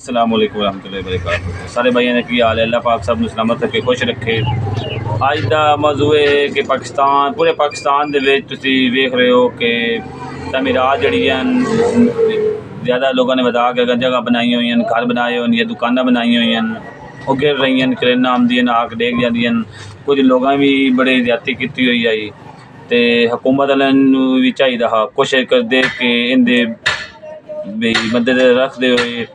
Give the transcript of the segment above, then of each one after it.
अस्सलाम वालेकुम रहमतुल्लाहि व बरकातहू। सारे भाइयों ने की हाल है, अल्लाह पाक सब सलामत रखे, खुश रखे। अज का मौजू है कि पाकिस्तान, पूरे पाकिस्तान दे विच तुसीं वेख रहे हो कि तमीरात जड़ियां ज़्यादा लोगों ने वधा के जगह बनाई हुई हैं, घर बनाए हुए हैं, दुकाना बनाई हुई हैं, वो गिर रही हैं, क्रेनां आंदियां आग डेग जांदियां। कुछ लोगों भी बड़े ज्यादती की हुई आई, तो हुकूमत वालों नूं भी चाहिए हा कोशिश करदे कि इनदे भी मदद रखते हुए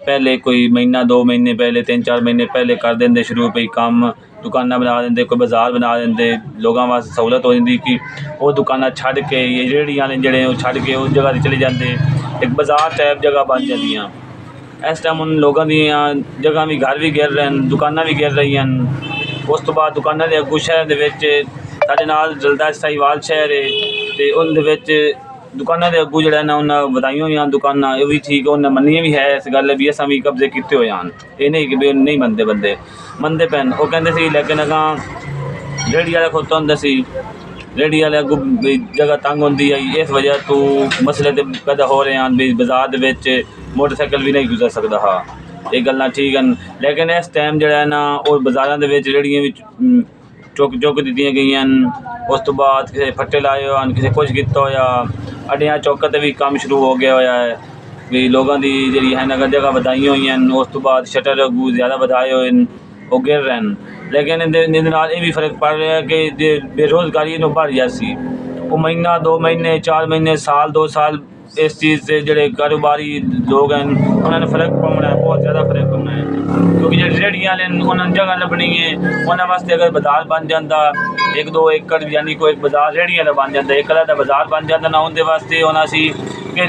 पहले कोई महीना 2 महीने पहले 3-4 महीने पहले कर देंगे शुरू कोई काम, दुकाना बना देंगे, कोई बाजार बना देंगे, लोगों वास्ते सहूलत हो जाती कि वो दुकाना छड़ के ये रेहड़ी वाले जड़े छड़ के उस जगह चले जाते, एक बाजार टाइप जगह बन जांदियां। इस टाइम उन लोगों दियां जगह भी, घर भी गिर रहे हैं, दुकाना भी गिर रही हैं। उस तो बाद दुकाना के अगू शहर के साढ़े नाल जलदा साहिवाल शहर है, तो उन दुकाना के अगू जो ना उन्हें बताई हुई दुकाना, ये भी ठीक है, उन्हें मनिया भी है इस गल भी असा भी कब्जे किए हुए हैं। ये नहीं कि नहीं मनते, बंदे मनते पैन वो कहते सी, लेकिन अगर रेहड़ी वाला खोता होंगे सी, रेहड़ी वाले अगू जगह तंग होंगी आई, इस वजह तो मसले तो पैदा हो रहे हैं भी बाजार के मोटरसाइकिल भी नहीं गुजर सकता हाँ, ये गल्लां ठीक हैं। लेकिन इस टाइम जो है ना वो बाजारों के रेहड़ियां भी चुक दी गई हैं। उस तो बाद किसी फट्टे लाए हुए हैं, किसी कुछ किया होया, अड्डियां चौकों पर भी काम शुरू हो गया हुआ है भी लोगों की जी है ना जगह वधाई हुई हैं। उस तो बाद शटर अगू ज़्यादा वधाए हुए हैं, वो गिर रहे हैं। लेकिन ये भी फर्क पड़ रहा है कि बेरोज़गारी बढ़ जाती, वो महीना 2 महीने 4 महीने साल 2 साल इस चीज़ से जोड़े कारोबारी लोग हैं उन्होंने फ़र्क पौना है, बहुत ज़्यादा फ़र्क पौना है। क्योंकि जो रेहड़ियां वाले उन्होंने जगह लभनी है, उन्होंने वास्ते अगर बाजार बन जाता 1-2 एकड़ यानी कोई एक बाजार रेहड़ियां बन जाता, एक अलग बाजार बन जाता ना, उनके वास्ते होना सी कि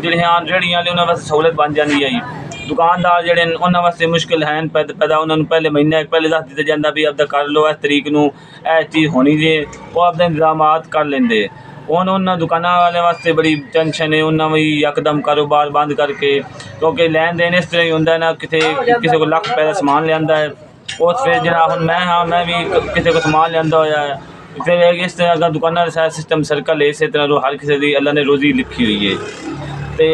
ਜਿਹੜੀਆਂ रेहड़ियां वाले उन्होंने वास्ते सहूलत बन जाती है। दुकानदार जोड़े उन्होंने वास्ते मुश्किल हैं पैदा, उन्होंने पहले महीना एक पहले दस दिता जाता भी अपना कर लो, इस तरीक नूं यह चीज़ होनी जे, वो अपने इंतजामात कर लेंदे। हुण उन्होंने दुकाना वाले वास्ते बड़ी टेंशन है, उन्होंने भी यकदम कारोबार बंद करके, क्योंकि लैन देन इस तरह ही होंदा ना, किसी को लख रुपए का समान लिया है, उस फिर जरा हुण मैं हाँ मैं भी किसी को समान लिया होया है, फिर इस तरह अगर दुकाना का सिस्टम सर्कल है, इस तरह हर किसी की अल्लाह ने रोज़ी लिखी हुई है। तो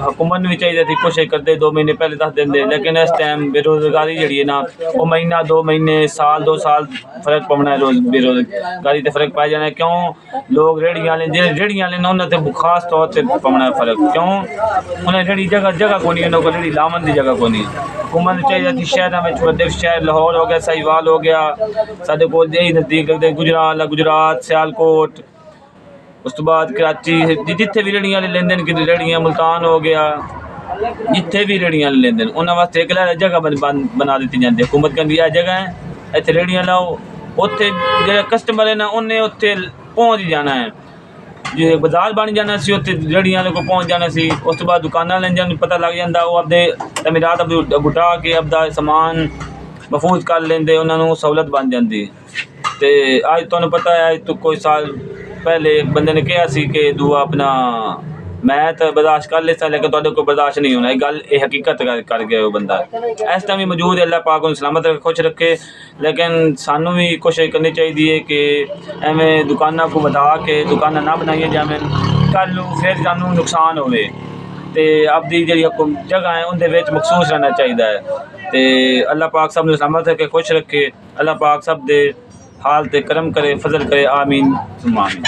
हुकूमत भी चाहिए थी कोशिश करते 2 महीने पहले दस देंगे, लेकिन इस टाइम बेरोज़गारी जी है ना वो महीना 2 महीने साल 2 साल फ़र्क पवना है, बेरोज़गारी से फ़र्क पाया जाना है। क्यों लोग रेहड़ियां वाले रेहड़ियां वाले उन्होंने खास तौर पर पवना है फ़र्क, क्यों उन्हें रेहड़ी जगह को नहीं, उन्होंने रेहड़ी लावन की जगह को नहीं। हुकूमत चाहिए थी शहरों में बड़े शहर लाहौर हो गया, साहिवाल हो गया, साढ़े को यही नज़दीक लगते गुजरात सियालकोट, उस तो बाद कराची, जिथे भी रेहड़ियां लेन देन की रेहड़ियां मुल्तान हो गया, जिथे भी रेहड़ियां लेन देन उन्होंने वास्ते एक जगह बना दी जाती। हुकूमत कहती है जगह है इतने रेहड़ियां लाओ, उत्थे जो कस्टमर है ना उन्हें उत्थे पहुँच जाना है, जो बाजार बन जाना सी उत्थे रेहड़ियां को पहुँच जाना सी। उस तो बाद दुकाना लेन जाने पता लग जाता, वो अपने तमीरात गुटा के अपना समान महफूज कर लेंदे, उन्होंने सहूलत बन जाती। तो अज तुहानूं पता है अज तो कोई साल पहले एक बंदे ने कहा सी कि दूआ अपना मैं तो बर्दाश्त कर लेता, लेकिन तुहाडे कोल बर्दाश्त नहीं होना, गल ये हकीकत कर गया वो बंदा। इस टाइम भी मौजूद है, अल्लाह पाक उन्हें सलामत रखे, खुश रखे। लेकिन सानू भी कोशिश करनी चाहिए कि एवं दुकानों को वधा के दुकाना ना बनाई जाए, कल फिर सानू नुकसान होवे। तो अपनी जी जगह है उनके मखसूस रहना चाहिए है। तो अल्लाह पाक सब सलामत रखे, खुश रखे, अल्लाह पाक सब दे हाल ते करम करे, फजल करे, आमीन सुम्मा आमीन।